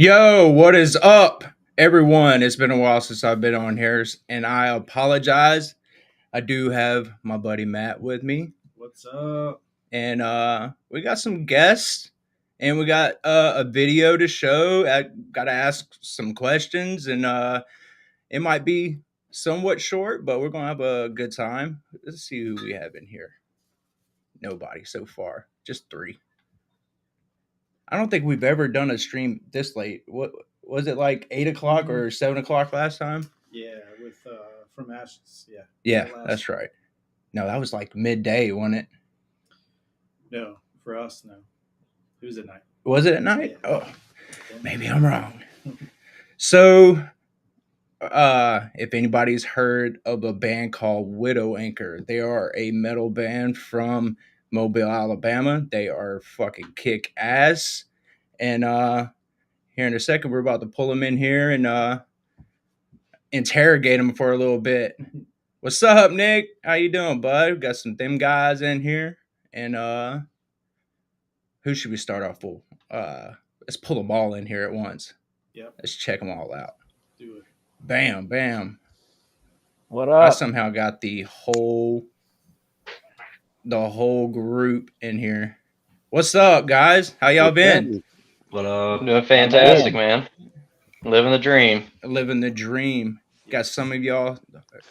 Yo, what is up, everyone? It's been a while since I've been on here, and I apologize. I do have my buddy Matt with me, What's up? and we got some guests, and we got a video to show. I got to ask some questions, and it might be somewhat short, but we're gonna have a good time. Let's see who we have in here. Nobody so far, just three. I don't think we've ever done a stream this late. What was it like 8 o'clock or 7 o'clock last time? Yeah, with from Ashes. Yeah. Yeah, that's right. No, that was like midday, wasn't it? No, for us, no. It was at night. Was it at night? Yeah. Oh, maybe I'm wrong. So, if anybody's heard of a band called Widow Anchor, they are a metal band from Mobile, Alabama. They are fucking kick ass. And here in a second, we're about to pull them in here and interrogate them for a little bit. What's up, Nick? How you doing, bud? We got some them guys in here. And who should we start off with? Let's pull them all in here at once. Yep. Let's check them all out. Do it. Bam, bam. What I up? somehow got the whole group in here. What's up, guys? How y'all been? What up? Doing fantastic, man. Living the dream. Living the dream. Got some of y'all.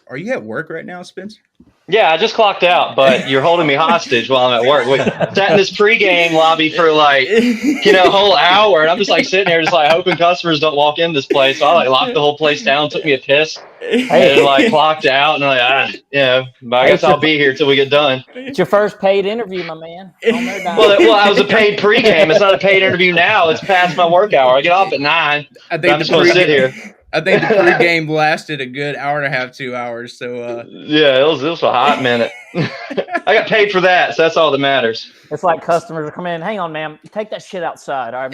Are you at work right now, Spencer? Yeah, I just clocked out, but you're holding me hostage while I'm at work. We sat in this pregame lobby for like, a whole hour, and I'm just like sitting here, just like hoping customers don't walk in this place. So I like locked the whole place down, took me a piss, and like clocked out, and I'm like, but I guess I'll be here till we get done. It's your first paid interview, my man. Well, I was a paid pregame. It's not a paid interview now. It's past my work hour. I get off at 9. I'm just supposed to sit here. I think the pregame lasted a good hour and a half, 2 hours. So yeah, it was a hot minute. I got paid for that, so that's all that matters. It's like customers are coming in. Hang on, ma'am. Take that shit outside. All right.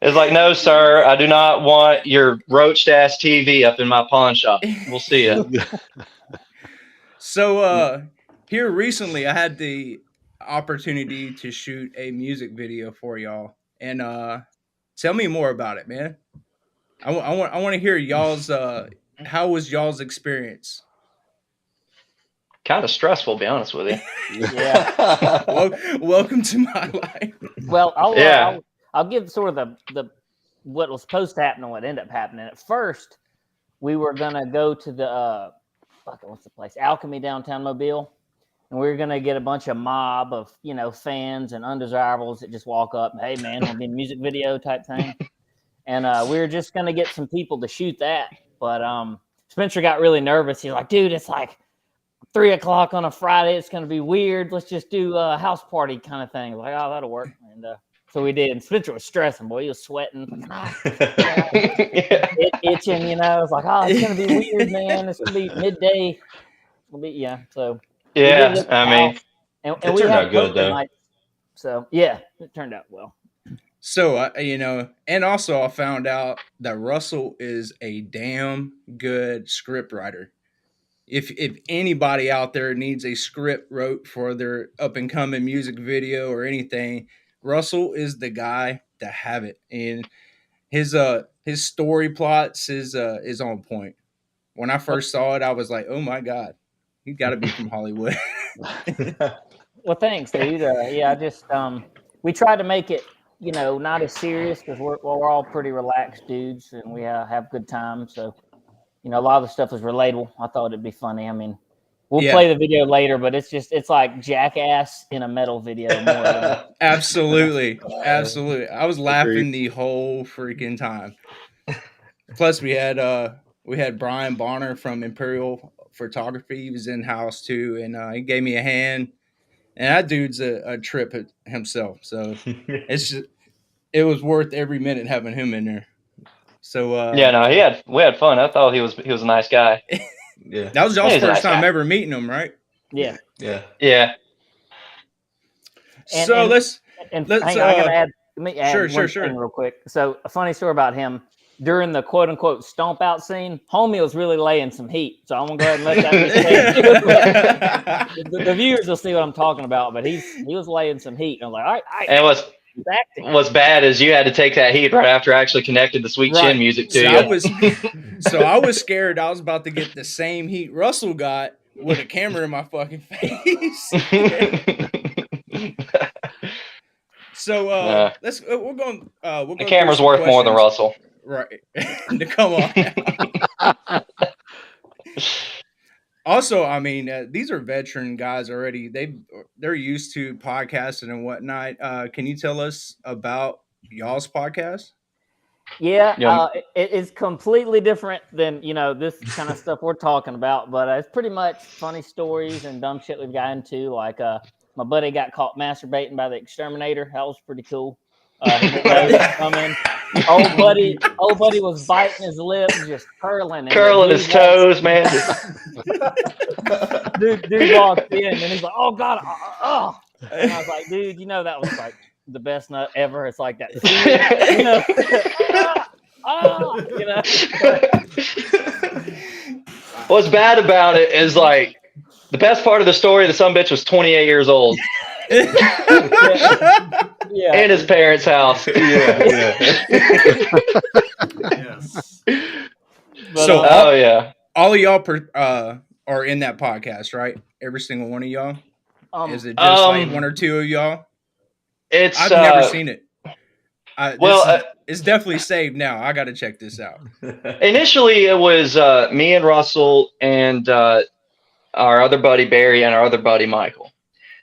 It's like, no, sir, I do not want your roached ass TV up in my pawn shop. We'll see you. So here recently, I had the opportunity to shoot a music video for y'all, and tell me more about it, man. I want to hear y'all's. How was y'all's experience? Kind of stressful, to be honest with you. Yeah. Welcome to my life. Well, I'll give sort of the what was supposed to happen and what ended up happening. At first, we were gonna go to the what's the place? Alchemy downtown Mobile. And we were going to get a bunch of mob of, fans and undesirables that just walk up and, hey, man, want to be in a music video type thing. And we were just going to get some people to shoot that. But Spencer got really nervous. He's like, dude, it's like 3 o'clock on a Friday. It's going to be weird. Let's just do a house party kind of thing. Like, oh, that'll work. And so we did. And Spencer was stressing, boy. He was sweating. Itching, It's like, oh, it's going to be weird, man. It's going to be midday. So. Yeah, I mean, and it we turned had out good, though. Night. So, yeah, it turned out well. So, and also I found out that Russell is a damn good script writer. If anybody out there needs a script wrote for their up-and-coming music video or anything, Russell is the guy to have it. And his story plots is on point. When I first saw it, I was like, oh, my God. You got to be from Hollywood. Well, thanks, dude. I just we tried to make it, not as serious because we're all pretty relaxed dudes and we have good times. So, a lot of the stuff is relatable. I thought it'd be funny. I mean, we'll play the video later, but it's like Jackass in a metal video. Absolutely. I was laughing the whole freaking time. Plus, we had Brian Bonner from Imperial Photography. He was in house too, and he gave me a hand. And that dude's a trip himself. So it was worth every minute having him in there. So we had fun. I thought he was a nice guy. Yeah, that was y'all's first time ever meeting him, right? Yeah. So let's. I gotta add. Let me add sure. thing real quick. So a funny story about him. During the quote unquote stomp out scene, homie was really laying some heat. So I'm gonna go ahead and let that be the viewers will see what I'm talking about, but he was laying some heat. And I'm like, all right. And It's acting. what's bad is you had to take that heat right after I actually connected the Sweet Right. Chin music to So you. I was scared I was about to get the same heat Russell got with a camera in my fucking face. So we're going the camera's worth more than Russell. Right. To come on. Also, I mean, these are veteran guys already. They're used to podcasting and whatnot. Can you tell us about y'all's podcast? Yeah, it's completely different than this kind of stuff we're talking about, but it's pretty much funny stories and dumb shit we've got into. Like my buddy got caught masturbating by the exterminator. That was pretty cool. He didn't know it was coming. Old buddy was biting his lip, just curling his toes, man. dude walked in and he's like, "Oh God!" And I was like, "Dude, that was like the best nut ever." It's like that, What's bad about it is like the best part of the story. The sumbitch was 28 years old. Yeah. In his parents' house. Yes. But, So, all of y'all are in that podcast, right? Every single one of y'all. Is it just like one or two of y'all? I've never seen it. It's definitely saved now. I got to check this out. Initially, it was me and Russell and our other buddy Barry and our other buddy Michael.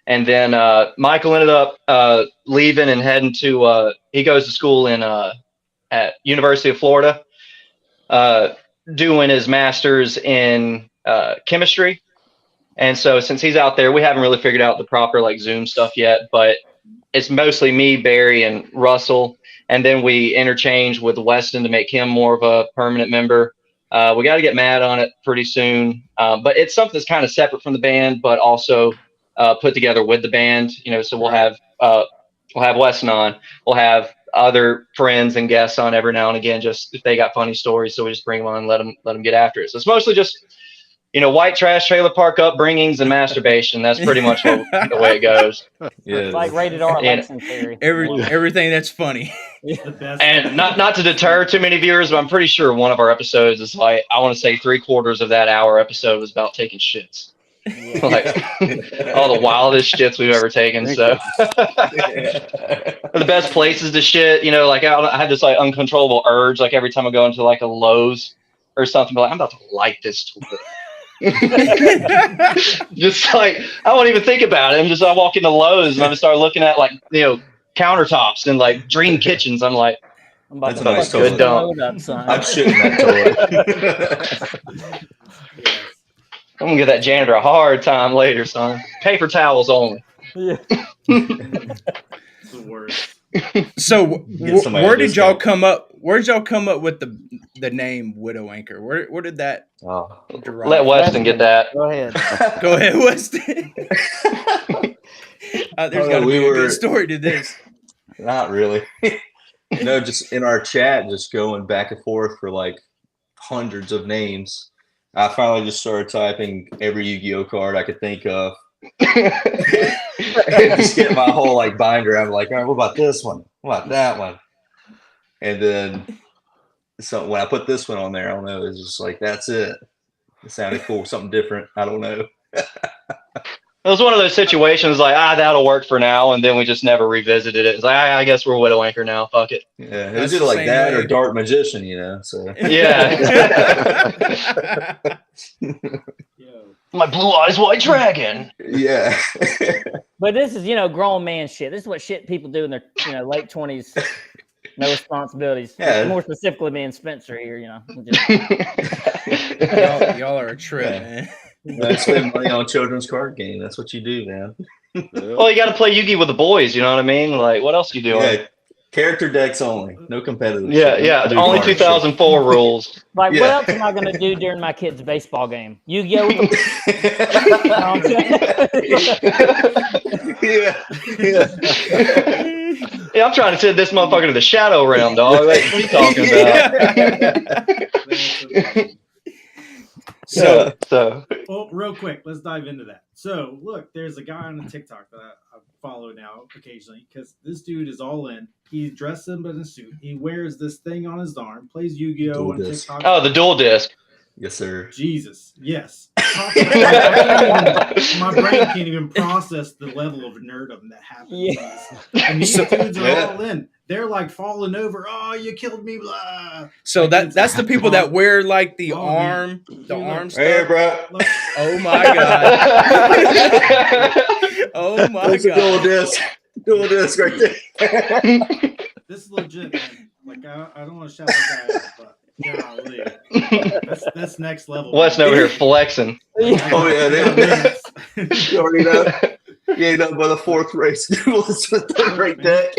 And then Michael ended up leaving and heading to he goes to school at University of Florida, doing his master's in chemistry. And so since he's out there, we haven't really figured out the proper like Zoom stuff yet, but it's mostly me, Barry, and Russell. And then we interchange with Weston to make him more of a permanent member. We got to get Matt on it pretty soon. But it's something that's kind of separate from the band, but also put together with the band, so we'll have Weston on. We'll have other friends and guests on every now and again, just if they got funny stories. So we just bring them on and let them get after it. So it's mostly just, white trash trailer park upbringings and masturbation. That's pretty much the way it goes. Yeah. It's like rated R election theory. Everything that's funny. And not to deter too many viewers, but I'm pretty sure one of our episodes is like, I want to say 3/4 of that hour episode was about taking shits. Yeah. Like all the wildest shits we've ever taken. So the best places to shit, like I had this like uncontrollable urge, like every time I go into like a Lowe's or something, like I'm about to light this toilet. Just like I won't even think about it. I walk into Lowe's and I'm gonna start looking at like countertops and like dream kitchens. I'm like, that's a nice good dump. I'm shitting that toilet. I'm gonna give that janitor a hard time later, son. Paper towels only. Yeah. It's the worst. So where did y'all come up? Where did y'all come up with the name Widow Anchor? Where did that? Derive? Let Weston get that. Go ahead. Go ahead, Weston. There's got to be a good story to this. Not really. No, just in our chat, just going back and forth for like hundreds of names. I finally just started typing every Yu-Gi-Oh card I could think of. Just get my whole like binder. I'm like, all right, what about this one? What about that one? And then so when I put this one on there, I don't know, it's just like that's it. It sounded cool, something different. I don't know. It was one of those situations like, that'll work for now, and then we just never revisited it. It's like, I guess we're Widow Anchor now. Fuck it. Yeah, it was either like that or Dark Magician, So yeah. My blue eyes white dragon. Yeah. But this is, grown man shit. This is what shit people do in their, late 20s. No responsibilities. Yeah. More specifically, me and Spencer here, Y'all are a trip, man. Spend money on a children's card game. That's what you do, man. Well, you got to play Yu-Gi with the boys. You know what I mean? Like, what else you doing? Yeah, character decks only. No competitive. Yeah. Only 2004 rules. Like, what else am I going to do during my kid's baseball game? Yu-Gi-Oh! Yeah, I'm trying to send this motherfucker to the shadow realm, dog. Like, what are you talking about? So So Well, real quick, let's dive into that. So, look, there's a guy on the TikTok that I follow now occasionally because this dude is all in. He dresses up in a suit. He wears this thing on his arm, plays Yu-Gi-Oh Dual on disc. TikTok. oh, the dual disc. Yes, sir. Jesus, yes. My brain can't even process the level of nerdom that happens. Yeah. And these So- dudes are Yeah. all in. They're like falling over. Oh, you killed me, blah. So Like, that's it's- the people that wear like the Oh, arm, dude, the look. arm Right stuff. here, bro. Look, Oh my god! Oh my There's a dual god! disc. Dual disc right there. this is legit, man. Like I don't want to shout that guy out, but golly, that's next level. Weston over here flexing. Oh, yeah, they- man. You already know. You ain't up by the fourth race duels with the great deck.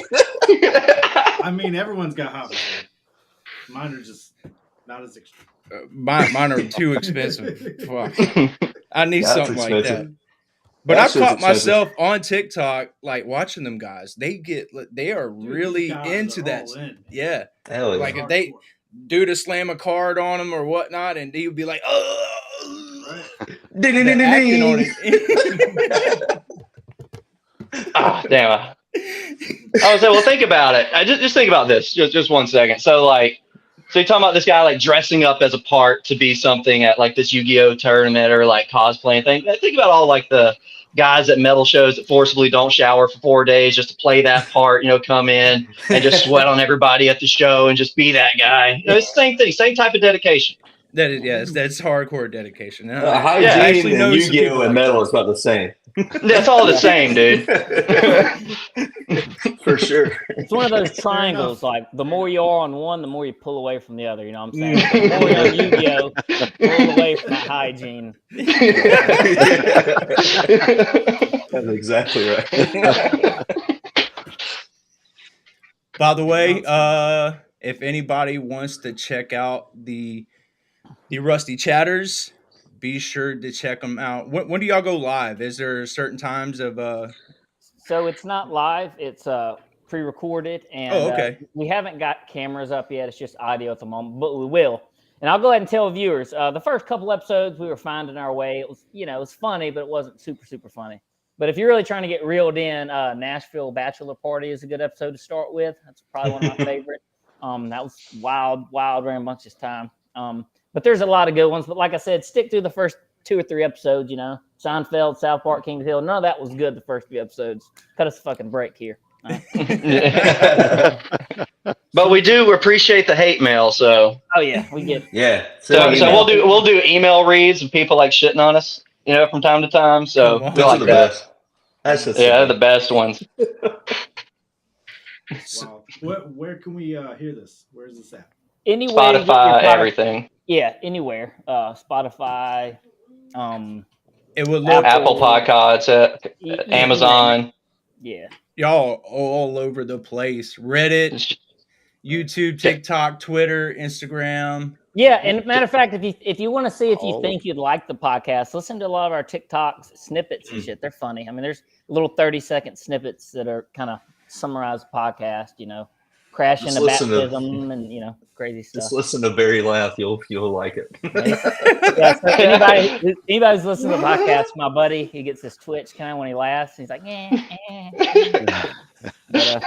I mean, everyone's got hobbies. Mine are just not as extreme. Mine are too expensive. Fuck. I need That's something like that. expensive. But That I shit's caught expensive. myself on TikTok like watching them guys. They are Dude, really these guys into are that. all in. Yeah, Hell yeah. Like, if they- do to slam a card on them or whatnot, and he would be like, "Oh, Right. they're acting on it." Ah, damn. I was like, well, think about it. I just think about this. Just 1 second. So you're talking about this guy like dressing up as a part to be something at like this Yu-Gi-Oh tournament or like cosplaying thing. Think about all like the guys at metal shows that forcibly don't shower for 4 days just to play that part, come in and just sweat on everybody at the show and just be that guy. It's the same thing, same type of dedication. That is, yes, that's hardcore dedication. And Hygiene I actually and know some Yu-Gi-Oh people and like metal that. is about the same. That's all the same, dude. For sure. It's one of those triangles. Like the more you are on one, the more you pull away from the other. You know what I'm saying? The more you're on Yu-Gi-Oh, pull away from that hygiene. That's exactly right. By the way, if anybody wants to check out the Rusty Chatters, be sure to check them out. When do y'all go live? Is there certain times of So it's not live. It's pre-recorded, and Oh, okay. we haven't got cameras up yet. It's just audio at the moment, but we will. And I'll go ahead and tell viewers, the first couple episodes we were finding our way. It was, it was funny, but it wasn't super funny. But if you're really trying to get reeled in, Nashville Bachelor Party is a good episode to start with. That's probably one of my favorite. That was wild, rambunctious time. But there's a lot of good ones. But like I said, stick through the first 2 or 3 episodes. Seinfeld, South Park, Kings Hill. None of that was good the first few episodes. Cut us a fucking break here. But we do appreciate the hate mail, so Oh yeah, we get. Yeah. so email. we'll do email reads of people like shitting on us, from time to time. So Come on. we Those like are the that. best. That's just Yeah, they're the best ones. Wow. Where can we hear this? Where is this at? Anywhere you get your Spotify, product- everything. Yeah, anywhere. Spotify. it would look Apple Podcasts, Amazon. Yeah. y'all all over the place. Reddit, YouTube, TikTok, Twitter, Instagram. Yeah, and matter of fact, if you want to see if you Oh. think you'd like the podcast, listen to a lot of our TikToks snippets and shit. They're funny. I mean, there's little 30-second snippets that are kind of summarize the podcast. Crash Just into listen to- baptism and crazy stuff. Just listen to Barry laugh. You'll like it. Yeah, so anybody who's listening to the podcast, my buddy, he gets this twitch kind of when he laughs. He's like, But,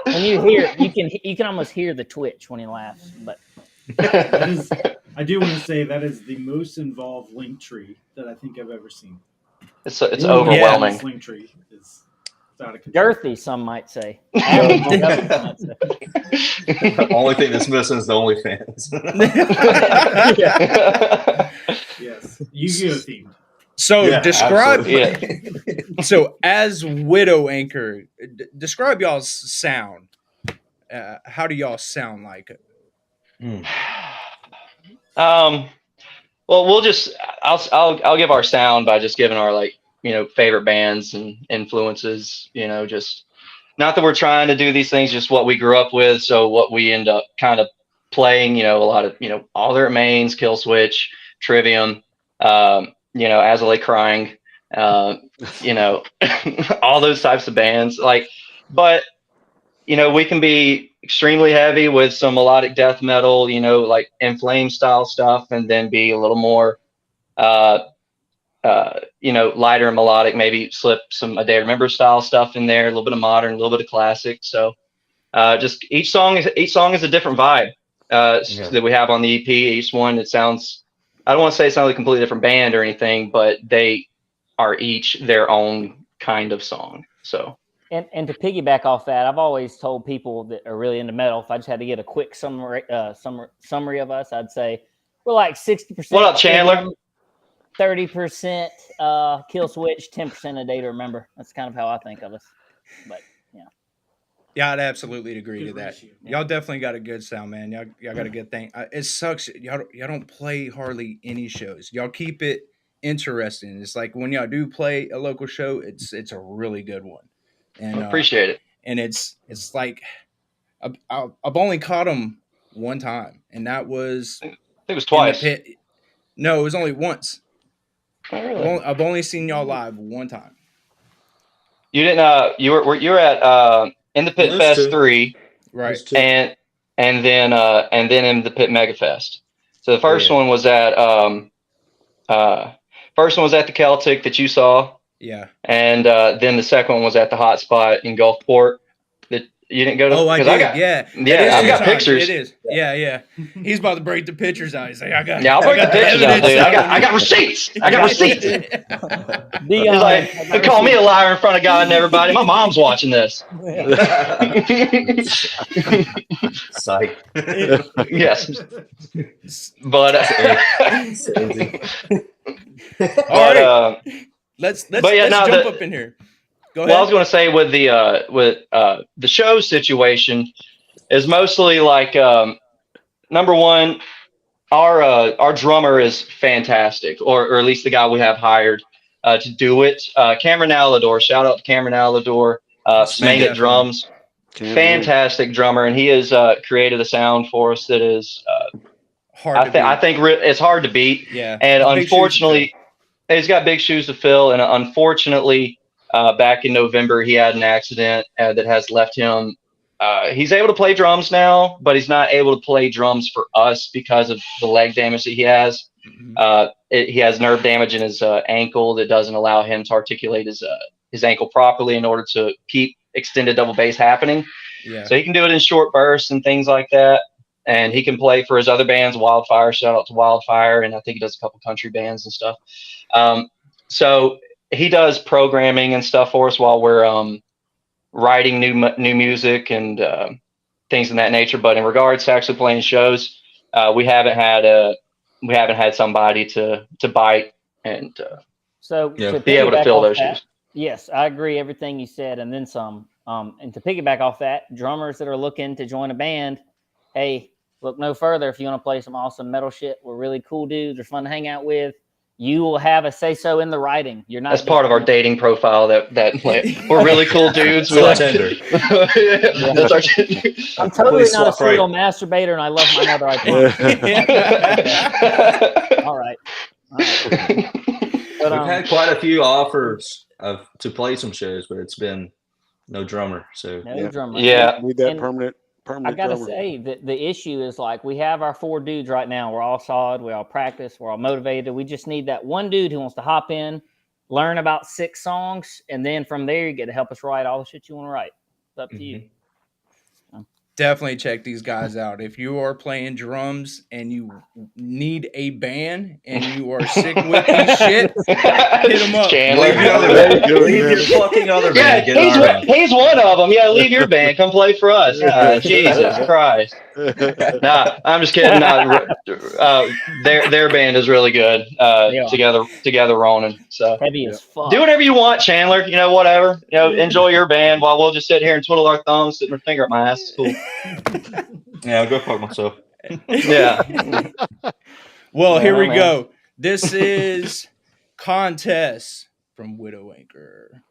when you hear, you can almost hear the twitch when he laughs. But That is, I do want to say that is the most involved link tree that I think I've ever seen. It's overwhelming. This link tree is out of control. girthy, some might say. Average, others might say. Only thing that's missing is the OnlyFans. Yes, Yu-Gi-Oh themed. So Yeah, describe. absolutely. So as Widow Anchor, describe y'all's sound. How do y'all sound like it? Well, I'll give our sound by just giving our favorite bands and influences. Just not that we're trying to do these things, just what we grew up with. So what we end up kind of playing, a lot of all their mains, Kill Switch, Trivium, Azalea Crying, all those types of bands. But we can be extremely heavy with some melodic death metal, like In Flame style stuff, and then be a little more lighter and melodic, maybe slip some A Day to Remember style stuff in there, a little bit of modern, a little bit of classic. So just each song is a different vibe that we have on the EP. Each one, it sounds, I don't want to say it sounds like a completely different band or anything, but they are each their own kind of song. So. And to piggyback off that, I've always told people that are really into metal, if I just had to get a quick summary of us, I'd say we're like 60%. What up, Chandler? 30% Kill Switch, 10% A Day to Remember. That's kind of how I think of us. But yeah, I'd absolutely agree to that. ratio. Y'all definitely got a good sound, man. Y'all got a good thing. It sucks. Y'all don't play hardly any shows. Y'all keep it interesting. It's like when y'all do play a local show, it's a really good one. And Appreciate it. And it's like I've only caught them one time, and that was I think it was twice. No, it was only once. Oh, really? I've only seen y'all live one time. You didn't. You were at In the Pit Fest 3, right? And then In the Pit Mega Fest. So the first one was at the Celtic that you saw. Yeah. And then the second one was at the Hotspot in Gulfport. That you didn't go to. Oh, I did. Yeah, I've got pictures. It is. Yeah. He's about to break the pictures out. He's like, I got. Yeah, I'll break the pictures out, dude. I got receipts. I got receipts. He's like, they call me a liar in front of God and everybody. My mom's watching this. Psych. Yes. But all right. Let's jump up in here. Go ahead. Well, I was going to say with the show situation is mostly like number one, our drummer is fantastic, or at least the guy we have hired to do it. Cameron Alador, shout out to Cameron Alador, Spade drums, fantastic drummer, and he has created a sound for us that is I think it's hard to beat. Yeah, and unfortunately. He's got big shoes to fill, and unfortunately, back in November, he had an accident that has left him. He's able to play drums now, but he's not able to play drums for us because of the leg damage that he has. Mm-hmm. He has nerve damage in his ankle that doesn't allow him to articulate his ankle properly in order to keep extended double bass happening. Yeah. So he can do it in short bursts and things like that. And he can play for his other bands, Wildfire, shout out to Wildfire, and I think he does a couple country bands and stuff. So he does programming and stuff for us while we're writing new music and things in that nature. But in regards to actually playing shows, we haven't had somebody to bite and to be able to fill those shoes. Yes, I agree everything you said, and then some. And to piggyback off that, drummers that are looking to join a band, hey, look no further. If you want to play some awesome metal shit, we're really cool dudes. They're fun to hang out with. You will have a say so in the writing. You're not. That's part of our dating profile. That we're really cool dudes. We like Tinder. That's our Tinder. I'm totally not a serial masturbator, and I love my mother. All right. But, we've had quite a few offers to play some shows, but it's been no drummer. So no drummer. Yeah, need that permanent. I gotta say that the issue is like we have our 4 dudes right now. We're all solid. We all practice. We're all motivated. We just need that one dude who wants to hop in, learn about 6 songs, and then from there you get to help us write all the shit you want to write. It's up to you. Definitely check these guys out. If you are playing drums and you need a band and you are sick with this shit, hit them up. Leave your fucking other band. He's one of them. Yeah, leave your band. Come play for us. Jesus Christ. Nah, I'm just kidding. Their band is really good. Together Ronan. So heavy as fuck. Do whatever you want, Chandler. Whatever. Enjoy your band while we'll just sit here and twiddle our thumbs, sit our finger up my ass. It's cool. Yeah, I'll go fuck myself. Yeah. Well, here we go. This is Contest from Widow Anchor.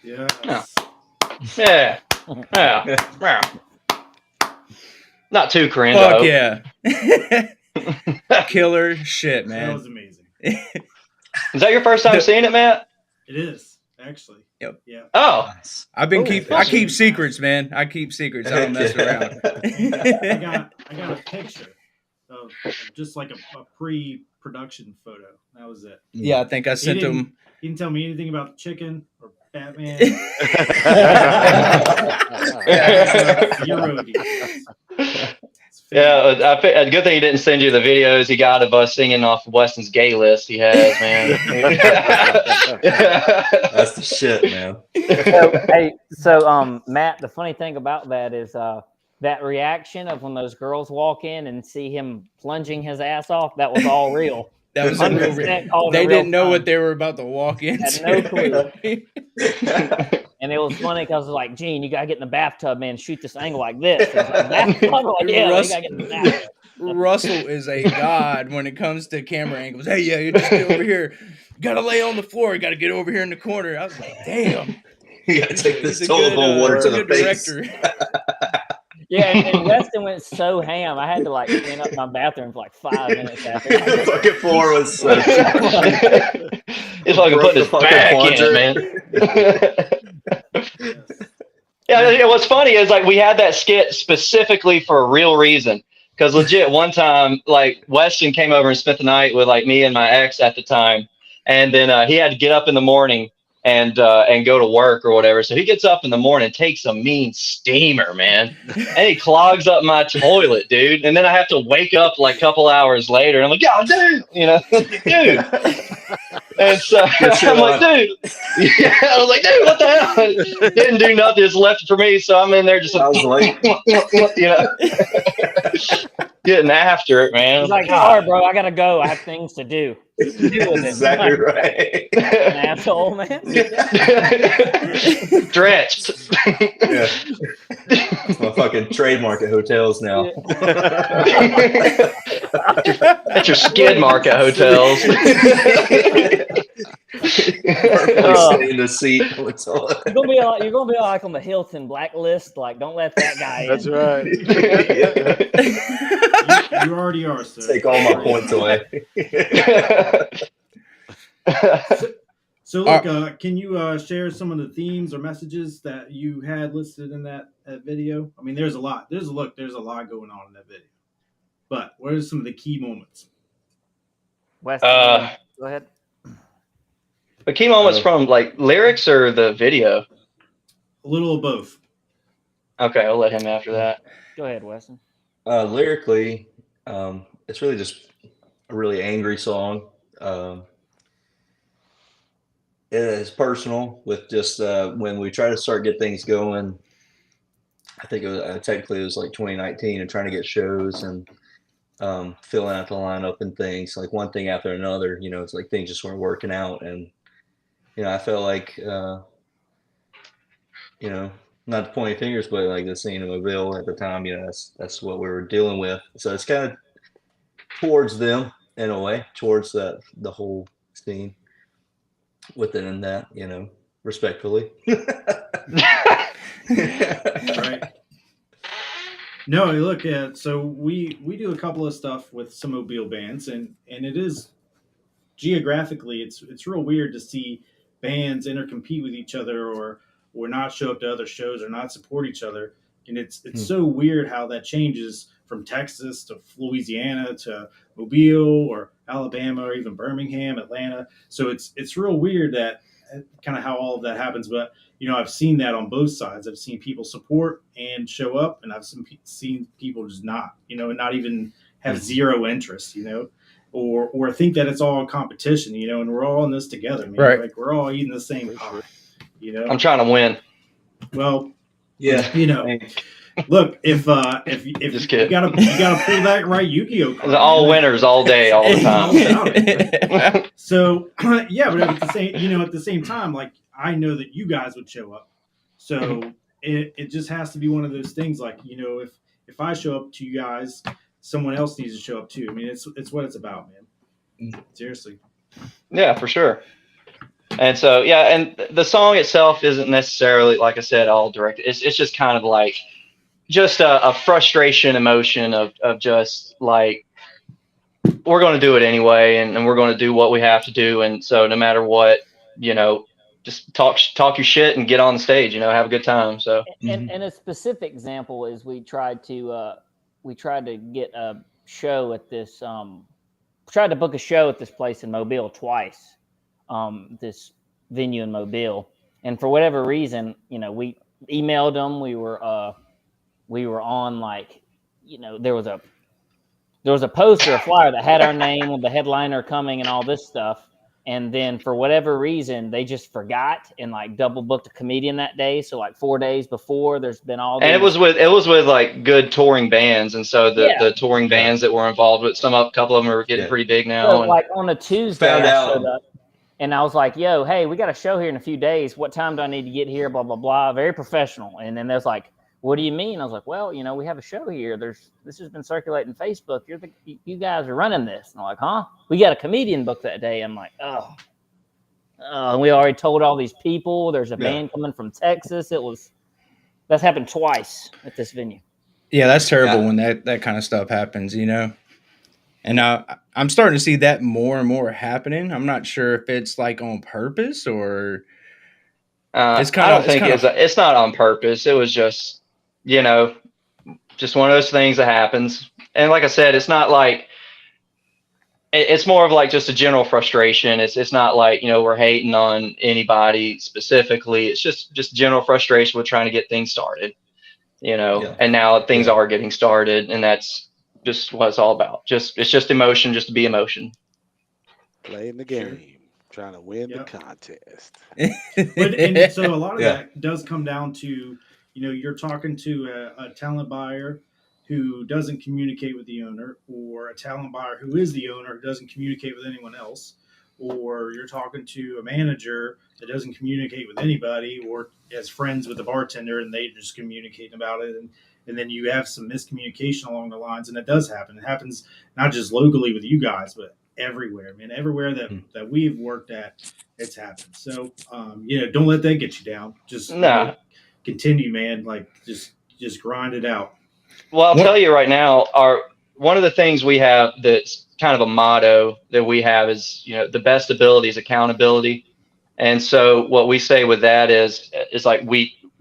Yes. Yeah. Yeah. Yeah. Not too cringe. I Fuck hope. yeah. Killer shit, That man. was amazing. Is that your first time seeing it, Matt? It is, actually. Yep. Yeah. Oh, I've been Cool. I keep secrets, man. I keep secrets. I don't mess around. I got a picture of just like a pre-production photo. That was it. Yeah, I think I sent them. He didn't tell me anything about the chicken or Batman. Zero details. yeah. A good thing he didn't send you the videos he got of us singing off Weston's gay list he has, man. That's the shit, man. So Matt, the funny thing about that is that reaction of when those girls walk in and see him plunging his ass off, that was all real. That was a real. 100% called They in real didn't know time. what they were about to walk into. Had no clue. And it was funny because I was like, Gene, you gotta get in the bathtub, man. Shoot this angle like this. And like, bathtub? I'm like, yeah, we gotta get in the bathtub. Russell is a god when it comes to camera angles. Hey, yeah, you just get over here. You gotta lay on the floor. You gotta get over here in the corner. I was like, damn. You gotta take this He's a toilet bowl water to he's a the good face. director. Yeah, and Weston went so ham. I had to like clean up my bathroom for like 5 minutes after. The fucking floor was. It's like putting his back in, man. Yeah, what's funny is like we had that skit specifically for a real reason. Because legit, one time, like Weston came over and spent the night with like me and my ex at the time, and then he had to get up in the morning and go to work or whatever. So he gets up in the morning, takes a mean steamer, man, and he clogs up my toilet, dude. And then I have to wake up like a couple hours later, and I'm like, God damn, dude. And so I'm like, dude, yeah, I was like, dude, what the hell? Didn't do nothing, just left it for me. So I'm in there just, I was like, getting after it, man. He's like, sorry, bro, I gotta go. I have things to do. exactly right. An asshole, man. Drenched. Yeah. It's my fucking trademark at hotels now. That's your skid mark at hotels. Stay in the seat. You're gonna be like on the Hilton blacklist. Like, don't let that guy in. That's right. You already are, sir. Take all my points away. So look, can you share some of the themes or messages that you had listed in that video? I mean, there's a lot. There's a lot going on in that video. But what are some of the key moments? Weston, go ahead. The key moments from like lyrics or the video? A little of both. Okay, I'll let him after that. Go ahead, Weston. Lyrically, it's really just a really angry song. It is personal with just when we try to start get things going. I think it was technically it was like 2019 and trying to get shows and filling out the lineup and things like one thing after another. It's like things just weren't working out, and I felt like not to point any fingers, but like the scene in Mobile at the time, that's what we were dealing with. So it's kind of towards them in a way, towards the whole scene within that, respectfully. Right. No, look, so we do a couple of stuff with some Mobile bands, and it is geographically, it's real weird to see bands intercompete with each other or not show up to other shows or not support each other. And it's so weird how that changes from Texas to Louisiana to Mobile or Alabama or even Birmingham, Atlanta. So it's real weird that kind of how all of that happens. But I've seen that on both sides. I've seen people support and show up, and I've seen people just not, and not even have zero interest, or think that it's all a competition, and we're all in this together, man. Right. Like we're all eating the same pie, I'm trying to win. Well, Yeah. look, if Just you kidding. gotta pull that right Yu-Gi-Oh card. All man. winners all day, all the time. So yeah, but at the same time, like I know that you guys would show up. So it just has to be one of those things. Like if I show up to you guys, someone else needs to show up too. I mean, it's what it's about, man. Seriously. Yeah, for sure. And so, yeah, and the song itself isn't necessarily, like I said, all directed. It's just kind of like just a frustration emotion of just like, we're going to do it anyway, and we're going to do what we have to do. And so no matter what, just talk your shit and get on the stage, have a good time. So, and a specific example is we tried to get a show at this, tried to book a show at this place in Mobile twice, this venue in Mobile. And for whatever reason, we emailed them. We were on like, there was a poster, a flyer that had our name with the headliner coming and all this stuff. And then for whatever reason, they just forgot and like double booked a comedian that day. So like 4 days before, there's been all these... And it was with like good touring bands, and so the touring bands that were involved with a couple of them are getting pretty big now. So like on a Tuesday, I showed up and I was like, "Yo, hey, we got a show here in a few days. What time do I need to get here?" Blah blah blah. Very professional. And then there's like, "What do you mean?" I was like, "Well, we have a show here. This has been circulating Facebook. You guys are running this." And I'm like, "Huh? We got a comedian booked that day." I'm like, "Oh, and we already told all these people. There's a band coming from Texas." That's happened twice at this venue. Yeah, that's terrible when that kind of stuff happens, And I'm starting to see that more and more happening. I'm not sure if it's like on purpose or it's kind of. It's not on purpose. It was just, just one of those things that happens. And like I said, it's not like, it's more of like just a general frustration. It's not like, we're hating on anybody specifically. It's just general frustration with trying to get things started, and now things are getting started, and that's just what it's all about. It's just emotion, just to be emotion. Playing the game, trying to win the contest. And so a lot of that does come down to, you're talking to a talent buyer who doesn't communicate with the owner, or a talent buyer who is the owner who doesn't communicate with anyone else, or you're talking to a manager that doesn't communicate with anybody, or as friends with the bartender and they just communicate about it. And then you have some miscommunication along the lines, and it does happen. It happens not just locally with you guys, but everywhere. I mean, everywhere that we've worked at, it's happened. So, don't let that get you down. Just continue, man. Like just grind it out. Well, I'll tell you right now, one of the things we have that's kind of a motto that we have is, the best ability is accountability. And so what we say with that is like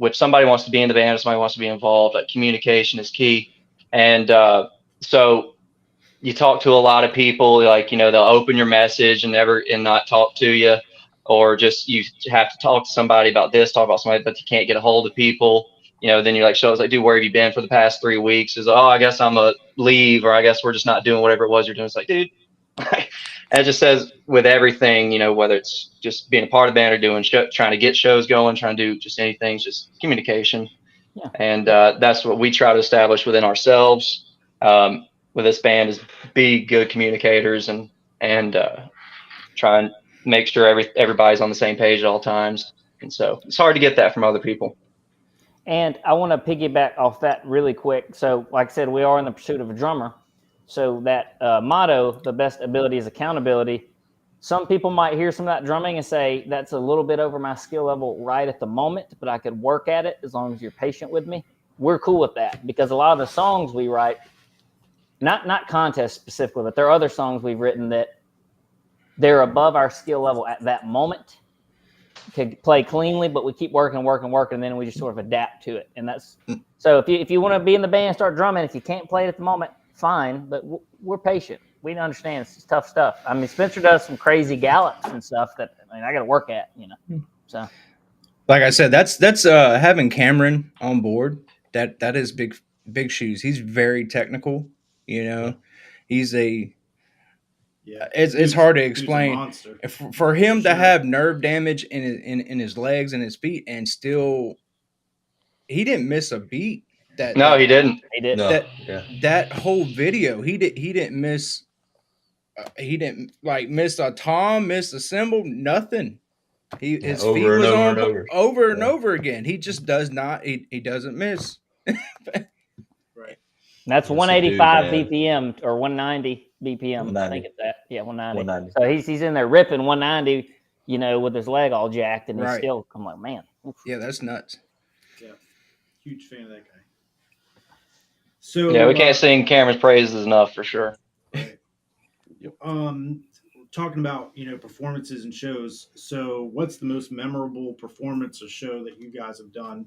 if somebody wants to be in the band, if somebody wants to be involved, like communication is key. And so you talk to a lot of people, like, they'll open your message and not talk to you, or just you have to talk to somebody about this, talk about somebody, but you can't get a hold of people. Then you're like, so I was like, dude, where have you been for the past 3 weeks? Is, I guess I'm a leave, or I guess we're just not doing whatever it was you're doing. It's like, dude, and it just says with everything, whether it's just being a part of the band or doing trying to get shows going, trying to do just anything, it's just communication. Yeah. And that's what we try to establish within ourselves with this band, is be good communicators and try and make sure everybody's on the same page at all times. And so it's hard to get that from other people. And I want to piggyback off that really quick. So, like I said, we are in the pursuit of a drummer. So that motto, the best ability is accountability. Some people might hear some of that drumming and say, that's a little bit over my skill level right at the moment, but I could work at it as long as you're patient with me. We're cool with that, because a lot of the songs we write, not contest specifically, but there are other songs we've written that they're above our skill level at that moment. Could play cleanly, but we keep working, and then we just sort of adapt to it. And that's so if you want to be in the band, start drumming. If you can't play it at the moment, fine, but we're patient. we understand it's tough stuff. I mean, Spencer does some crazy gallops and stuff that I got to work at, So, like I said, that's having Cameron on board. That is big shoes. He's very technical. He's a. Yeah, It's hard to Dude's a explain. monster. For him to Sure. have nerve damage in his legs and his feet, and still, he didn't miss a beat. No, he didn't. he did. No. That Yeah. that whole video, he didn't miss. He didn't miss a tom, miss a cymbal, nothing. His Over feet and was over on and over. over and Yeah. over again. He just does not. He doesn't miss. Right. And that's That's a 185 dude, BPM or 190 BPM. 190. I think it's that. Yeah, 190. 190. So he's in there ripping 190, with his leg all jacked, and he's Right. still. I'm like, man. Oof. Yeah, that's nuts. Yeah. Huge fan of that guy. So Yeah, we can't sing Cameron's praises enough for sure. Right. Talking about performances and shows. So, what's the most memorable performance or show that you guys have done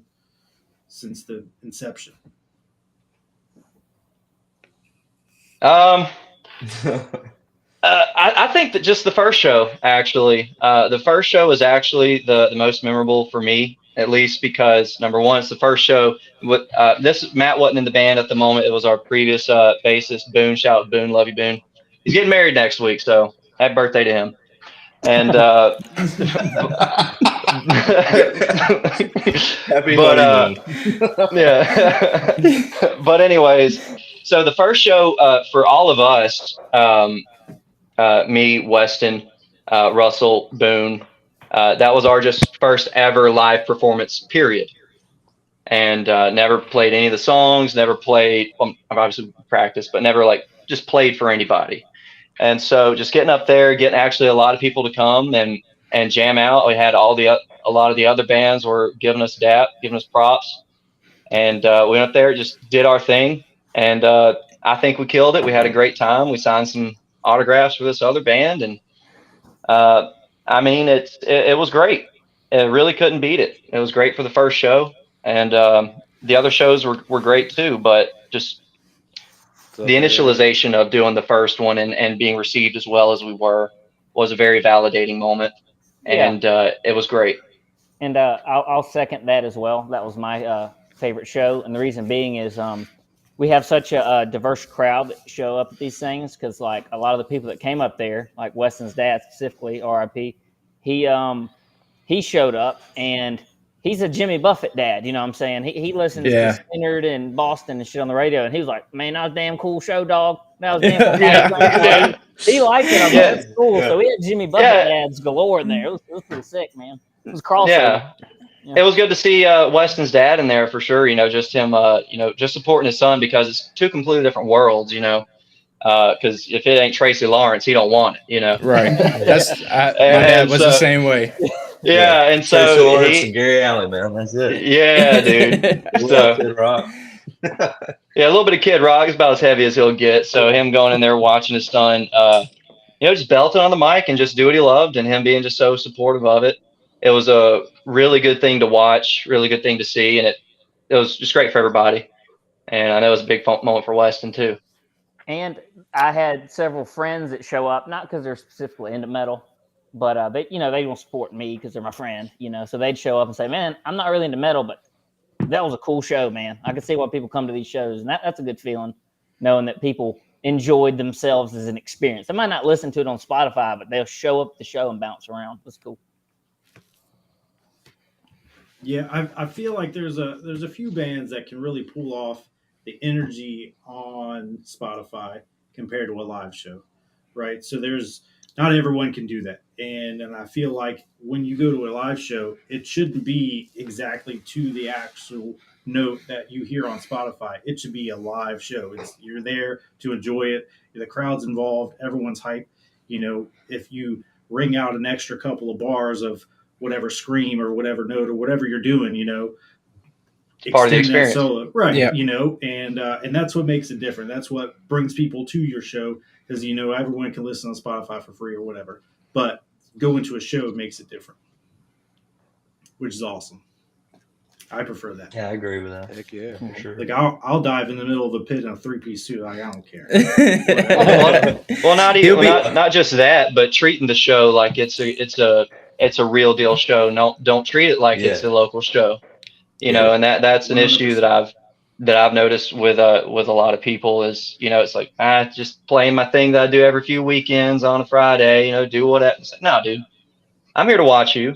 since the inception? I think that just the first show, actually, the first show was actually the most memorable for me, at least because number one, it's the first show. Matt wasn't in the band at the moment. It was our previous bassist, Boone. Shout out Boone, love you, Boone. He's getting married next week, so happy birthday to him. And Happy but honeymoon. yeah. But anyways, so the first show for all of us, me, Weston, Russell, Boone, that was our just first ever live performance, period. And never played any of the songs, never played, I've obviously practiced, but never just played for anybody. And so just getting up there, getting actually a lot of people to come and jam out. We had a lot of the other bands were giving us giving us props. And we went up there, just did our thing. And I think we killed it. We had a great time. We signed some autographs for this other band. And I mean, it was great. It really couldn't beat it. It was great for the first show. And the other shows were great too, but just the initialization of doing the first one and being received as well as we were was a very validating moment. Yeah. And it was great. And I'll second that as well. That was my favorite show, and the reason being is we have such a diverse crowd that show up at these things because a lot of the people that came up there, like Weston's dad specifically, RIP, he showed up and he's a Jimmy Buffett dad. You know what I'm saying? He listens to Stannard and Boston and shit on the radio, and he was like, "Man, that was a damn cool show, dog. That was damn cool." Yeah. He liked it. I'm Yeah. like, "That's cool." So we had Jimmy Buffett dads galore in there. It was pretty sick, man. It was crossover. Yeah. It was good to see Weston's dad in there for sure. Just him, just supporting his son because it's two completely different worlds. Because if it ain't Tracy Lawrence, he don't want it. Right. My dad was the same way. Yeah, and so Tracy Lawrence and Gary Allen, man, that's it. Yeah, dude. Kid Rock. Yeah, a little bit of Kid Rock is about as heavy as he'll get. So him going in there watching his son, just belting on the mic and just do what he loved, and him being just so supportive of it. It was a really good thing to watch, really good thing to see, and it was just great for everybody. And I know it was a big moment for Weston too. And I had several friends that show up, not because they're specifically into metal, but they don't support me because they're my friend, So they'd show up and say, "Man, I'm not really into metal, but that was a cool show, man. I can see why people come to these shows," and that's a good feeling, knowing that people enjoyed themselves as an experience. They might not listen to it on Spotify, but they'll show up at the show and bounce around. That's cool. Yeah, I feel like there's a few bands that can really pull off the energy on Spotify compared to a live show, right? So not everyone can do that, and I feel like when you go to a live show, it shouldn't be exactly to the actual note that you hear on Spotify. It should be a live show. You're there to enjoy it. The crowd's involved. Everyone's hyped. If you ring out an extra couple of bars of whatever scream or whatever note or whatever you're doing, Part of the experience. Solo, right? Yeah. And that's what makes it different. That's what brings people to your show because everyone can listen on Spotify for free or whatever. But going to a show makes it different, which is awesome. I prefer that. Yeah, I agree with that. Heck yeah. For sure. Like I'll dive in the middle of a pit in a 3-piece suit. Like I don't care. Well, not He'll even be- not just that, but treating the show like it's a real deal show. No, don't treat it like it's a Yeah. local show. Yeah. And that's an issue 100%. that I've noticed with a lot of people is, it's like, just playing my thing that I do every few weekends on a Friday, do whatever. It's like, no, dude, I'm here to watch you,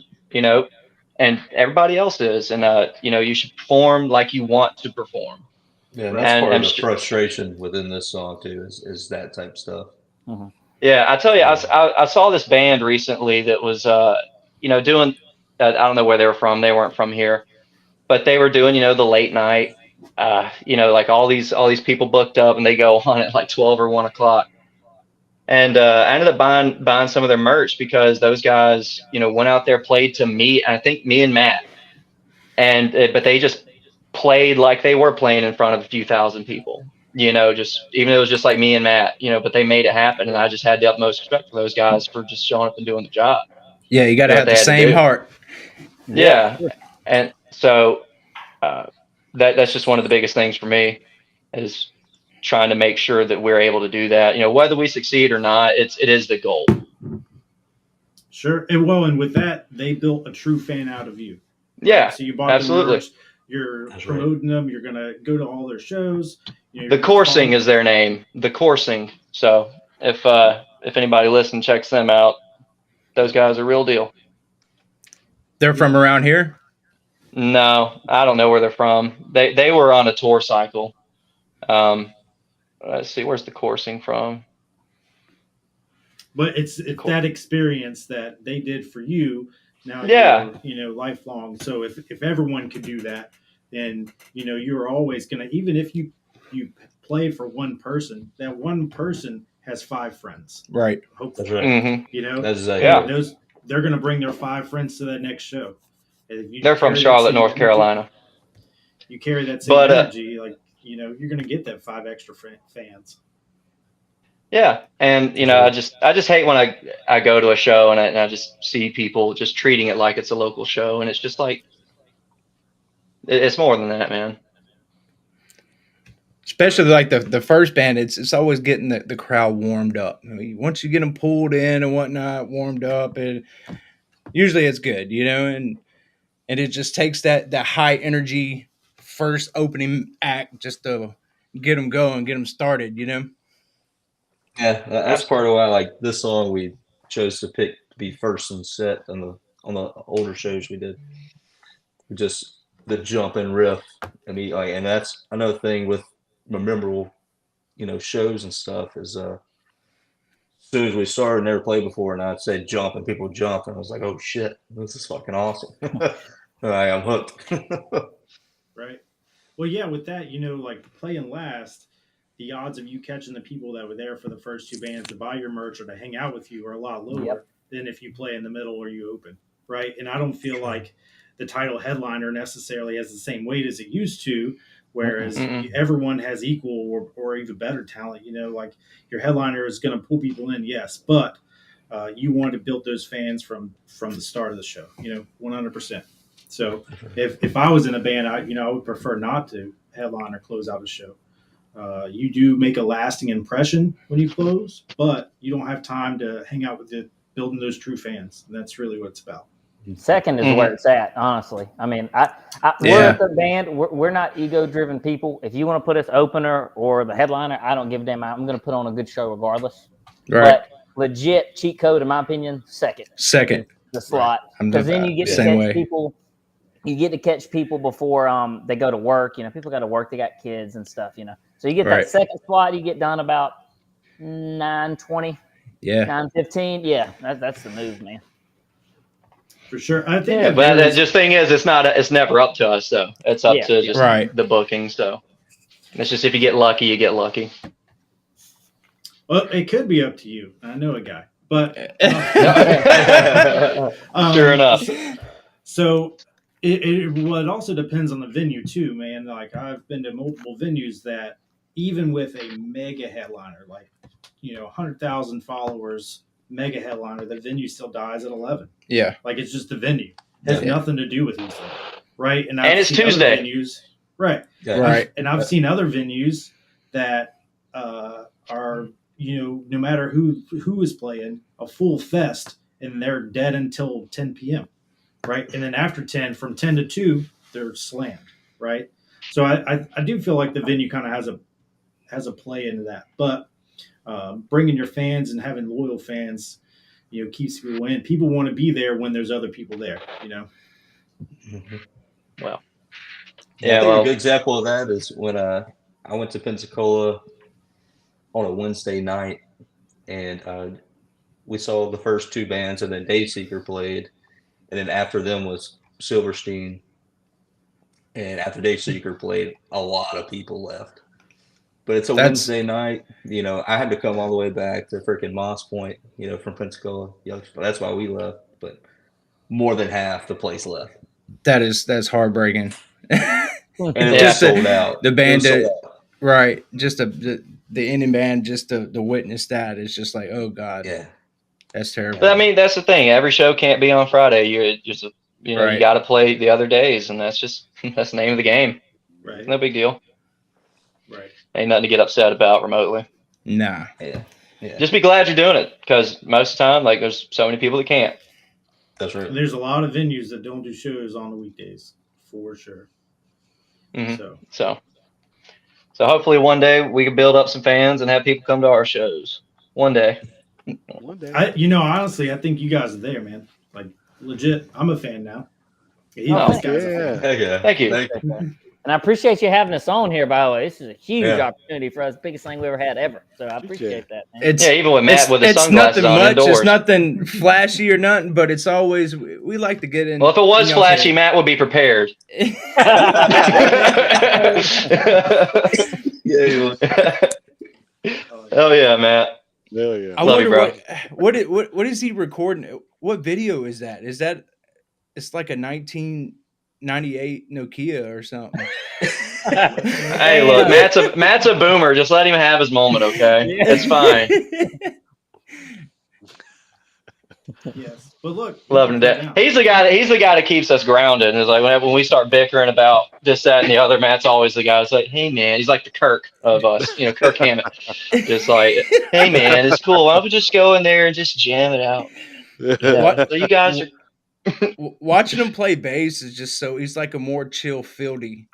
and everybody else is, and you should perform like you want to perform. Yeah, and Right. that's part of And the frustration within this song too, is that type of stuff. yeah, I tell you, I saw this band recently that was doing, I don't know where they were from. They weren't from here, but they were doing, the late night, like all these people booked up, and they go on at like 12 or 1 o'clock. And I ended up buying some of their merch because those guys, went out there, played to me, I think me and Matt, but they just played like they were playing in front of a few thousand people. Just even though it was just like me and Matt, but they made it happen, and I just had the utmost respect for those guys for just showing up and doing the job. Yeah, you got to What have they the had to same do. heart. Yeah, and so that's just one of the biggest things for me is trying to make sure that we're able to do that. Whether we succeed or not, it is the goal. Sure. And with that, they built a true fan out of you. Yeah, So you bought absolutely. the merch. You're That's right. promoting them. You're gonna go to all their shows. The Coursing is their name. The Coursing. So if anybody listens, checks them out. Those guys are real deal. They're from around here. No, I don't know where they're from. They were on a tour cycle. Let's see, where's the Coursing from? But it's that experience that they did for you. Now Yeah. you're lifelong. So if everyone could do that, then you're always gonna, even if you play for one person, that one person has 5 friends. Right. Hopefully. That's right. Mm-hmm. That's exactly Yeah. right. They're gonna bring their 5 friends to that next show. And if you They're from carry that Charlotte, same North energy- Carolina. You carry that same But, energy, you're gonna get that 5 extra fans. Yeah, and I just hate when I go to a show and I just see people just treating it like it's a local show, and it's just like it's more than that, man. Especially like the first band, it's always getting the crowd warmed up. I mean, once you get them pulled in and whatnot, warmed up, and usually it's good, and it just takes that high energy first opening act just to get them going, get them started, Yeah, that's part of why, like this song, we chose to pick to be first and set on the older shows we did. Just the jump and riff. I mean, and that's another thing with memorable, shows and stuff is as soon as we started, never played before, and I'd say jump and people jump, and I was like, oh shit, this is fucking awesome. I'm hooked. Right. Well, yeah, with that, like playing last, the odds of you catching the people that were there for the first 2 bands to buy your merch or to hang out with you are a lot lower than if you play in the middle or you open. Right. And I don't feel like the title headliner necessarily has the same weight as it used to, whereas everyone has equal or even better talent. Like your headliner is going to pull people in, yes, but you want to build those fans from the start of the show, 100%. So if I was in a band, I would prefer not to headline or close out a show. You do make a lasting impression when you close, but you don't have time to hang out with building those true fans. And that's really what it's about. Second is where it's at, honestly. I mean, we're at the band. We're not ego-driven people. If you want to put us opener or the headliner, I don't give a damn. I'm going to put on a good show regardless. Right. But legit cheat code, in my opinion, second. The slot, because then you get to catch people. You get to catch people before they go to work. People got to work. They got kids and stuff. So you get that second slot. You get done about 9:20. Yeah. 9:15. Yeah, that's the move, man. For sure. I think but the just thing is, it's never up to us though. It's up to just the booking. So it's just if you get lucky, you get lucky. Well, it could be up to you. I know a guy, but sure enough. So it also depends on the venue too, man. Like I've been to multiple venues that even with a mega headliner, like 100,000 followers, mega headliner, the venue still dies at 11. Yeah, like it's just the venue. It has nothing to do with each other. right? And it's seen other Tuesday. venues, right? Yeah. Right. And I've seen other venues that are, no matter who is playing, a full fest, and they're dead until 10 p.m. right? And then after 10, from 10 to 2, they're slammed, right? So I do feel like the venue kind of has a play into that, but bringing your fans and having loyal fans, keeps people in. People want to be there when there's other people there, Mhm. Well, Yeah, I yeah, think well, a good example of that is when I went to Pensacola on a Wednesday night, and we saw the first two bands, and then Dayseeker played, and then after them was Silverstein, and after Dayseeker played, a lot of people left. But it's a That's Wednesday night, I had to come all the way back to freaking Moss Point, from Pensacola. That's why we left. But more than half the place left, that's heartbreaking. and it Yeah. was sold out. The It band was sold that out. right, just the ending band, just to witness that is just like, oh god, Yeah. that's terrible. but I mean, that's the thing. Every show can't be on Friday. You just, you Right. got to play the other days, and that's the name of the game. right? No big deal. Right. Ain't nothing to get upset about remotely. Nah. Yeah. Yeah. Just be glad you're doing it, because most of the time, like, there's so many people that can't. That's right. And there's a lot of venues that don't do shows on the weekdays, for sure. Mhm. So So hopefully one day we can build up some fans and have people come to our shows. One day. One day. honestly, I think you guys are there, man. Like legit, I'm a fan now. Oh, This guy's a fan. yeah. Heck yeah. Thank you. Thank you. And I appreciate you having us on here, by the way. This is a huge Yeah. opportunity for us, biggest thing we ever had ever. So I appreciate that, man. It's Yeah, even with Matt with his it's sunglasses nothing on much. indoors. It's nothing flashy or nothing, but it's always we like to get in. Well, if it was you know what I'm flashy, Matt would be prepared. saying? Yeah, you will. Oh yeah, Matt. Hell yeah. I Love wonder you, bro. what is he recording? What video is that? Is that it's like a 1998 Nokia or something? Hey, look, Matt's a boomer. Just let him have his moment, okay? Yeah. It's fine. Yes, but look, Love him to death. He's the guy that keeps us grounded. And it's like when we start bickering about this, that, and the other, Matt's always the guy that's like, "Hey man," he's like the Kirk of us, Kirk Hammett. Just like, "Hey man, it's cool. Why don't we just go in there and just jam it out?" What? So you guys are. Watching him play bass is just so he's like a more chill fieldy.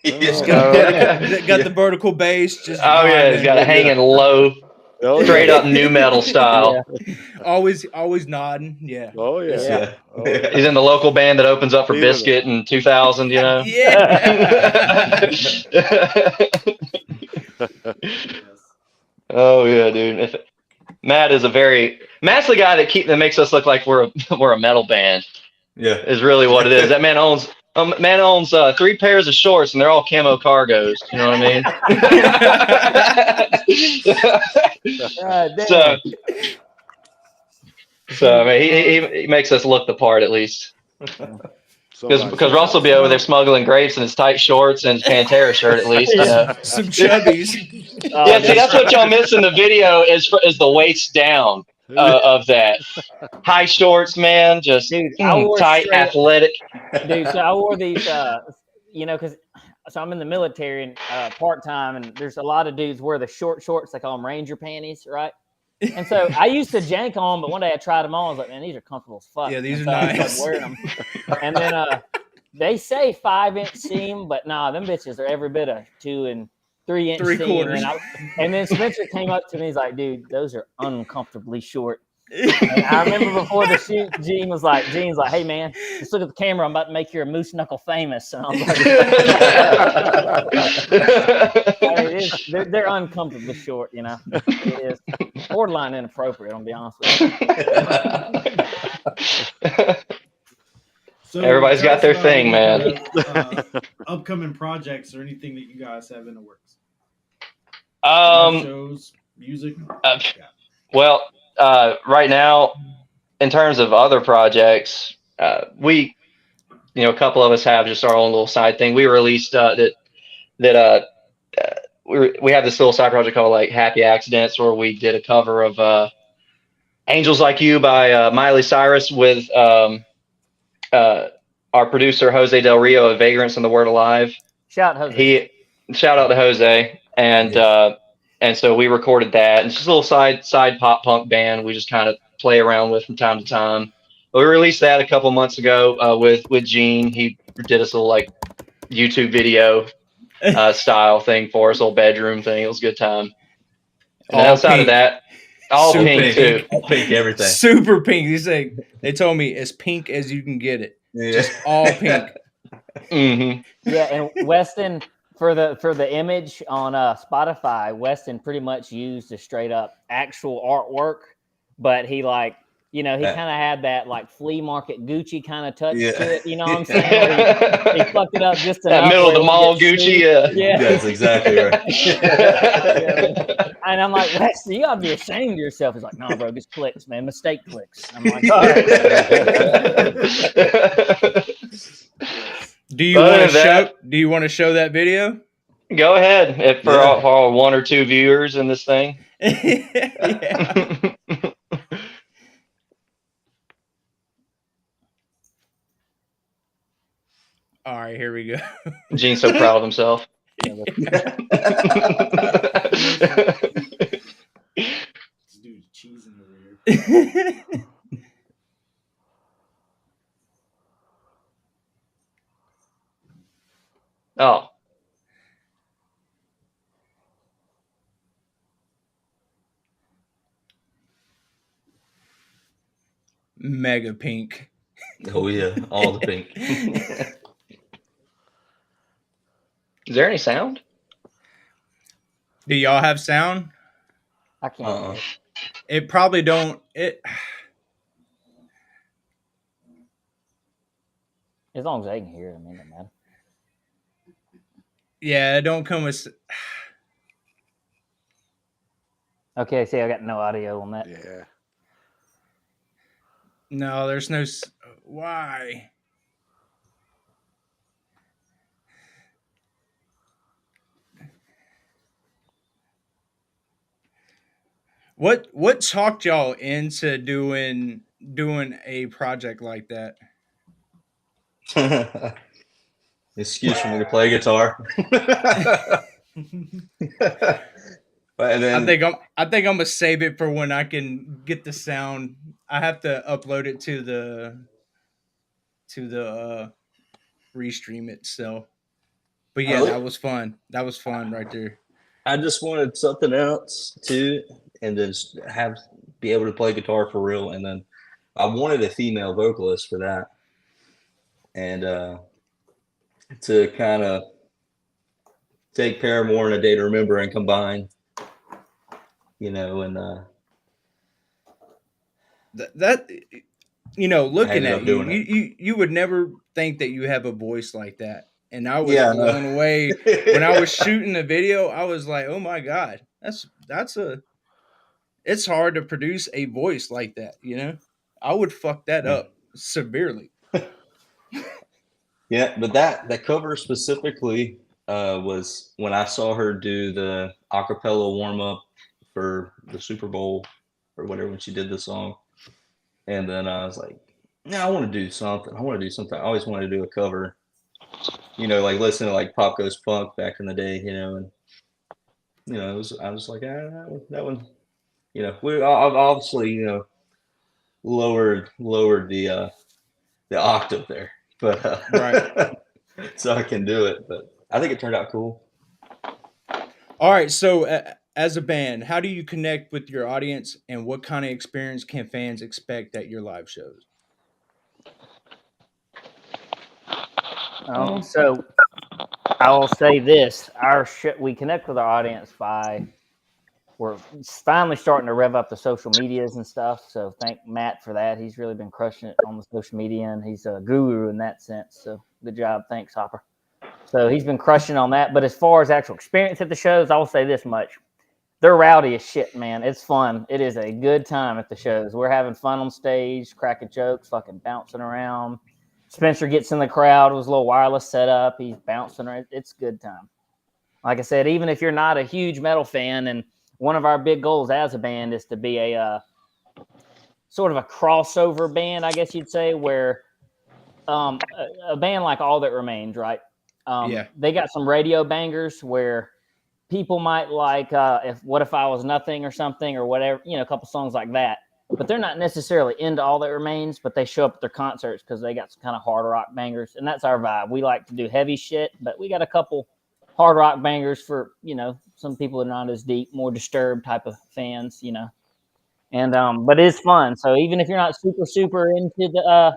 He's Oh, got the vertical bass. Just Oh yeah, he's got it hanging low, Oh, straight yeah. up new metal style. Yeah. always nodding. Yeah. Oh yeah. Yeah. Oh, yeah. He's in the local band that opens up for Even Biscuit in 2000. Yeah. Oh yeah, dude. Matt's the guy that makes us look like we're a metal band. Yeah. Is really what it is. That man owns 3 pairs of shorts and they're all camo cargos. You know what I mean? God damn. So I mean, he makes us look the part at least. Somebody- Because Russ will be over there smuggling grapes in his tight shorts and his Pantera shirt at least. Some chubbies. Yeah, see, that's what y'all miss in the video is the waist down of that. High shorts, man, just Dude, I wore tight, straight- athletic. Dude, so I wore these, because I'm in the military and part time, and there's a lot of dudes wear the short shorts. They call them Ranger panties, right? And so I used to jank on, but one day I tried them on. I was like, man, these are comfortable as fuck. Yeah, these And are so I nice. started wearing them. And then they say 5-inch seam, but nah, them bitches are every bit of 2 and 3-inch seam. 3/4. And then Spencer came up to me. He's like, dude, those are uncomfortably short. And I remember before the shoot, Gene's like, hey man, just look at the camera. I'm about to make your moose knuckle famous. And I was like, they're uncomfortably short, It is borderline inappropriate. I'll be honest with you. So Everybody's got their thing, man. Upcoming projects or anything that you guys have in the works? Um, Shows, music. well, right now, in terms of other projects, we, a couple of us have just our own little side thing. We released we have this little side project called like Happy Accidents, where we did a cover of Angels Like You by Miley Cyrus with our producer Jose Del Rio of Vagrants and the Word Alive. Shout Jose. Shout out to Jose, and so we recorded that. It's just a little side pop punk band we just kind of play around with from time to time. But we released that a couple months ago with Gene. He did us a little like YouTube video style thing for us, little bedroom thing. It was a good time. And then All outside pink. of that, all Super pink too. All pink everything. Super pink. They told me as pink as you can get it. Yeah. Just all pink. Mm-hmm. Yeah, and Weston for the image on Spotify, Weston pretty much used a straight up actual artwork, but he like he kind of had that like flea market Gucci kind of touch to it. You know what I'm saying? He fucked it up just enough. That middle of the mall Gucci. Yeah, That's exactly right. And I'm like, Weston, you gotta be ashamed of yourself. He's like, no, bro, just clicks, man, mistake clicks. I'm like, all right. Do you want to show that video? Go ahead for all 1 or 2 viewers in this thing. Yeah. All right, here we go. Gene's so proud of himself. This dude's cheesing over here. Oh. Mega pink. Oh yeah, all the pink. Is there any sound? Do y'all have sound? I can't. It probably don't. It. As long as they can hear it, I mean, it doesn't matter. Yeah, it don't come with. Okay, see, I got no audio on that. Yeah. No, there's no. Why? What talked y'all into doing a project like that? Excuse for me to play guitar. And then, I think I'm gonna save it for when I can get the sound. I have to upload it to the restream it. So, but yeah, that was fun. That was fun right there. I just wanted something else too, and then be able to play guitar for real. And then I wanted a female vocalist for that, and to kind of take Paramore and A Day to Remember and combine, and that looking at you would never think that you have a voice like that. And I was blown away when I was shooting the video. I was like, "Oh my god, it's hard to produce a voice like that." I would fuck that up severely. Yeah, but that cover specifically was when I saw her do the acapella warm up for the Super Bowl or whatever when she did the song, and then I was like, "Yeah, I want to do something. I always wanted to do a cover." Like listen to like Pop Goes Punk back in the day, and I was like, that one, we obviously, lowered the octave there, but right. So I can do it, but I think it turned out cool. All right, so as a band, how do you connect with your audience, and what kind of experience can fans expect at your live shows? So I will say this: we connect with our audience we're finally starting to rev up the social medias and stuff. So thank Matt for that. He's really been crushing it on the social media, and he's a guru in that sense. So good job, thanks, Hopper. So he's been crushing on that. But as far as actual experience at the shows, I will say this much: they're rowdy as shit, man. It's fun. It is a good time at the shows. We're having fun on stage, cracking jokes, fucking bouncing around. Spencer gets in the crowd with his little wireless setup. He's bouncing around. It's a good time. Like I said, even if you're not a huge metal fan, and one of our big goals as a band is to be a sort of a crossover band, I guess you'd say, where a band like All That Remains, right? Yeah. They got some radio bangers where people might like if What If I Was Nothing or something or whatever, a couple songs like that. But they're not necessarily into All That Remains, but they show up at their concerts because they got some kind of hard rock bangers, and that's our vibe. We like to do heavy shit, but we got a couple hard rock bangers for some people that are not as deep, more Disturbed type of fans, And but it's fun. So even if you're not super into the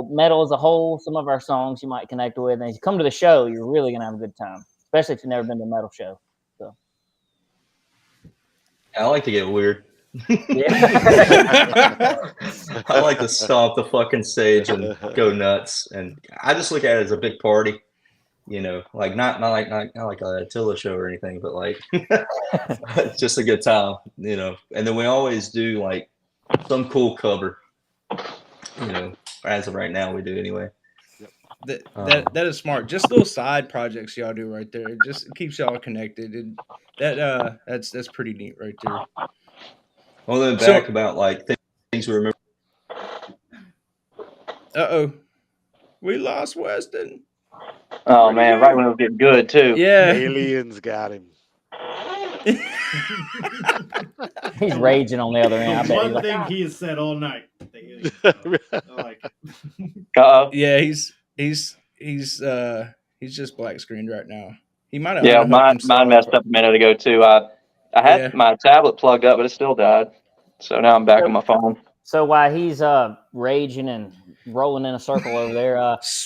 metal as a whole, some of our songs you might connect with, and if you come to the show, you're really gonna have a good time, especially if you've never been to a metal show. So I like to get weird. yeah. I like to stomp the fucking stage and go nuts, and I just look at it as a big party. Like not like a Attila show or anything, but like it's just a good time. And then we always do like some cool cover. As of right now, we do anyway. That is smart. Just little side projects y'all do right there. It just keeps y'all connected. That's pretty neat right there. Well, then back about like things we remember. We lost Weston. Oh man, right when it was getting good too. Yeah. Aliens got him. He's raging on the other end. I bet One he's like, thing he has said all night. The aliens know. I like it. Uh-oh. Yeah, he's just black screened right now. He might have Yeah, unhooked mine himself. messed up a minute ago too. I had my tablet plugged up, but it still died. So now I'm back on my phone. So while he's raging and rolling in a circle over there,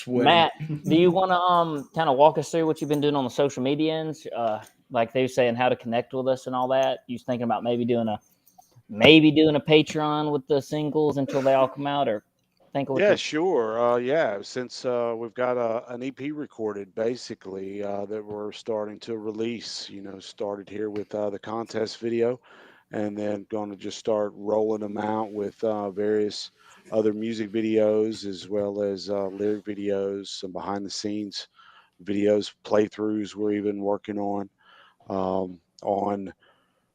Matt, do you want to kind of walk us through what you've been doing on the social media ends? Like they were saying, how to connect with us and all that. You was thinking about maybe doing a Patreon with the singles until they all come out, or Sure. Since we've got an EP recorded, basically that we're starting to release. Started here with the contest video, and then going to just start rolling them out with various other music videos as well as lyric videos, some behind the scenes videos, playthroughs we're even working on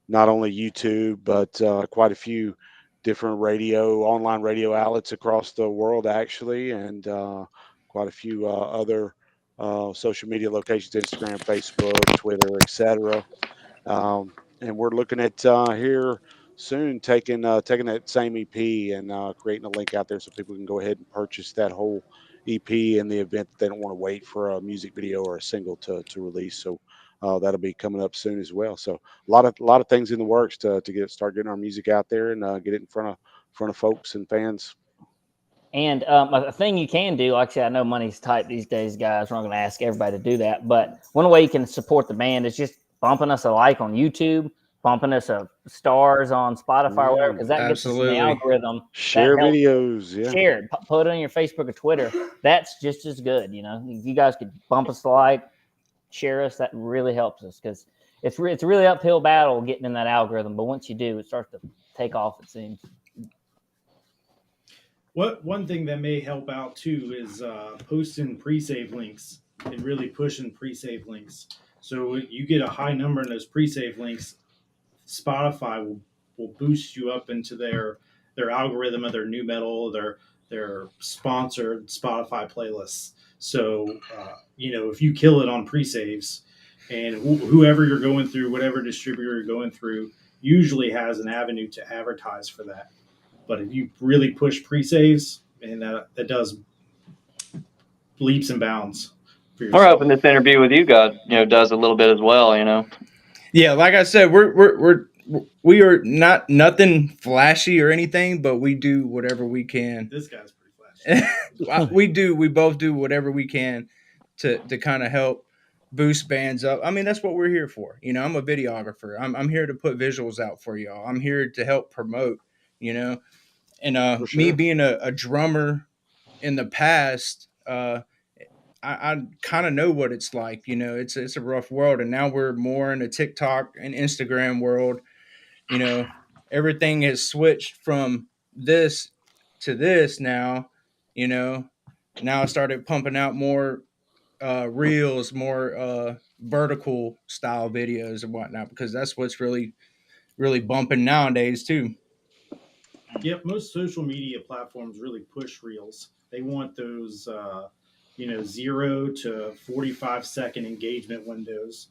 not only YouTube, but quite a few different online radio outlets across the world, actually, and quite a few other social media locations: Instagram, Facebook, Twitter, etc. And we're looking at here soon taking that same EP and creating a link out there so people can go ahead and purchase that whole EP in the event that they don't want to wait for a music video or a single to release. So that'll be coming up soon as well. So a lot of things in the works to start getting our music out there and get it in front of folks and fans. And a thing you can do, like I said, I know money's tight these days, guys. We're not going to ask everybody to do that. But one way you can support the band is just bumping us a like on YouTube, bumping us a stars on Spotify or whatever, because that gets us in the algorithm. Share videos, yeah. Share it. Put it on your Facebook or Twitter. That's just as good. If you guys could bump us a like, share us, that really helps us, because it's a really uphill battle getting in that algorithm. But once you do, it starts to take off, it seems. One thing that may help out too is posting pre-save links and really pushing pre-save links. So you get a high number in those pre-save links, Spotify will boost you up into their algorithm of their new metal, their sponsored Spotify playlists. So if you kill it on pre-saves, and whoever you're going through, whatever distributor you're going through, usually has an avenue to advertise for that. But if you really push pre-saves, and that does leaps and bounds for yourself. We're hoping this interview with you guys, does a little bit as well, Yeah, like I said, we are nothing flashy or anything, but we do whatever we can. This guy's pretty flashy. We both do whatever we can to kind of help boost bands up. I mean, that's what we're here for. I'm a videographer. I'm here to put visuals out for y'all. I'm here to help promote, and For sure. me being a drummer in the past, I kind of know what it's like. It's a rough world, and now we're more in a TikTok and Instagram world. Everything has switched from this to this now. Now I started pumping out more reels, more vertical style videos and whatnot, because that's what's really bumping nowadays too. Yep, most social media platforms really push reels. They want those 0 to 45-second engagement windows.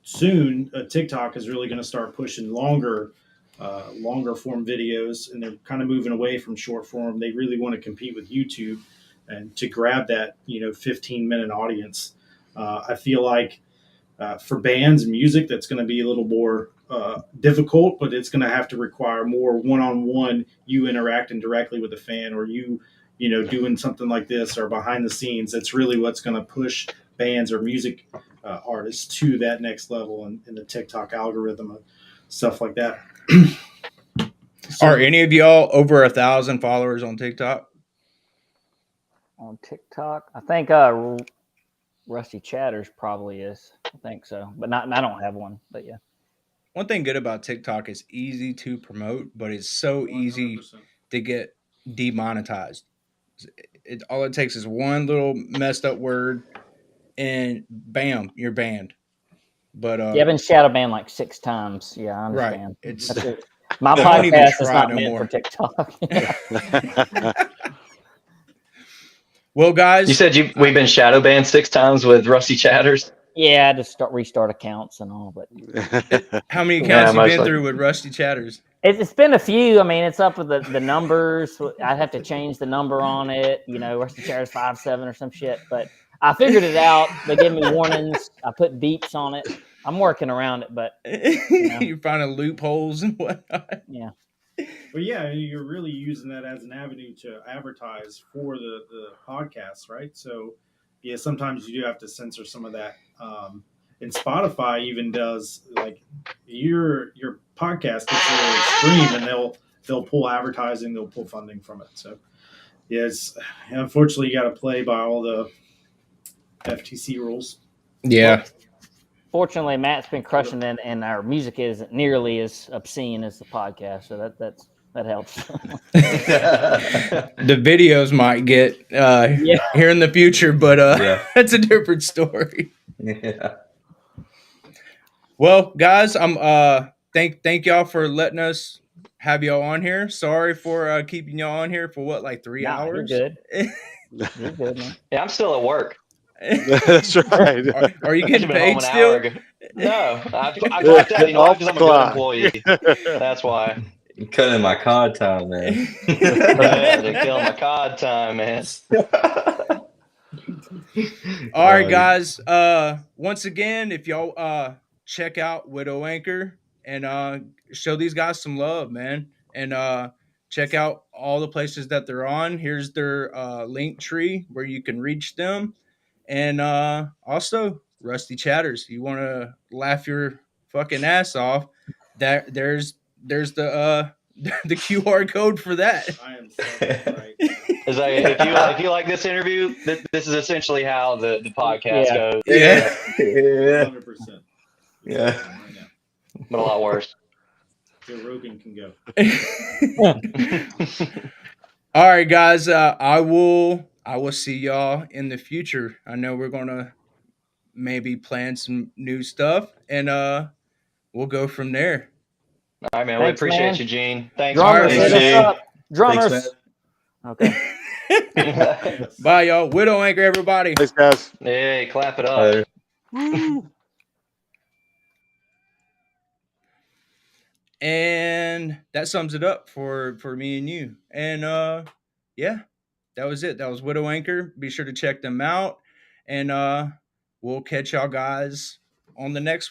Soon, TikTok is really going to start pushing longer form videos, and they're kind of moving away from short form. They really want to compete with YouTube and to grab that 15-minute audience. I feel like for bands and music, that's going to be a little more difficult, but it's going to have to require more one-on-one, you interacting directly with the fan, or you doing something like this, or behind the scenes. That's really what's going to push bands or music artists to that next level in the TikTok algorithm and stuff like that. Are any of y'all over 1,000 followers on TikTok? On TikTok, I think Rusty Chatters probably is. I think so, but not. I don't have one, but yeah. One thing good about TikTok is easy to promote, but it's so easy 100%. to get demonetized. All it takes is one little messed up word, and bam, you're banned. But Yeah, I've been shadow banned like 6 times. Yeah, I right, understand. it's That's it. My I don't even podcast is try not no meant more. for TikTok. Well, guys, You said we've been shadow banned 6 times with Rusty Chatters. Yeah, I just restart accounts and all, but how many Yeah, accounts you much been like- through with Rusty Chatters? it's been a few. I mean, it's up with the numbers. I'd have to change the number on it. Rusty Chatters 57 or some shit. But I figured it out. They gave me warnings. I put beeps on it. I'm working around it, but You're finding loopholes and whatnot. yeah. But yeah, you're really using that as an avenue to advertise for the podcast, right? So yeah, sometimes you do have to censor some of that. And Spotify even does, like, your podcast gets a little extreme, and they'll pull advertising, they'll pull funding from it. So yeah, it's unfortunately you got to play by all the FTC rules. Yeah. Fortunately, Matt's been crushing it, and our music isn't nearly as obscene as the podcast, so that helps. The videos might get here in the future, but Yeah. that's a different story. Yeah. Well, guys, I'm thank y'all for letting us have y'all on here. Sorry for keeping y'all on here for what, like 3 Nah, hours? You're good. You're good, man. Yeah, I'm still at work. That's right. Are you I getting should have been home paid an still? hour ago. No, I clocked out. You know why? Because I'm a good employee. That's why. You're cutting my cod time, man. Yeah, they're killing my cod time, man. All right, guys. Once again, if y'all check out Widow Anchor and show these guys some love, man, and check out all the places that they're on. Here's their link tree where you can reach them, and also Rusty Chatters. You want to laugh your fucking ass off? There's the the QR code for that. I am saying right now. It's like, if you like this interview, this is essentially how the podcast goes, Yeah. Yeah. 100%. Yeah. Right now. but a lot worse. Joe Rogan can go. All right, guys. I will see y'all in the future. I know we're gonna maybe plan some new stuff, and we'll go from there. All right, man. Thanks, we appreciate man. you, Gene. Thanks. Drummers, Thanks, hit us Gene. up. Drummers. Thanks, Okay. Yes. Bye, y'all. Widow Anchor, everybody. Thanks, guys. Hey, clap it up. Woo. And that sums it up for me and you. And yeah, that was it. That was Widow Anchor. Be sure to check them out, and we'll catch y'all guys on the next one.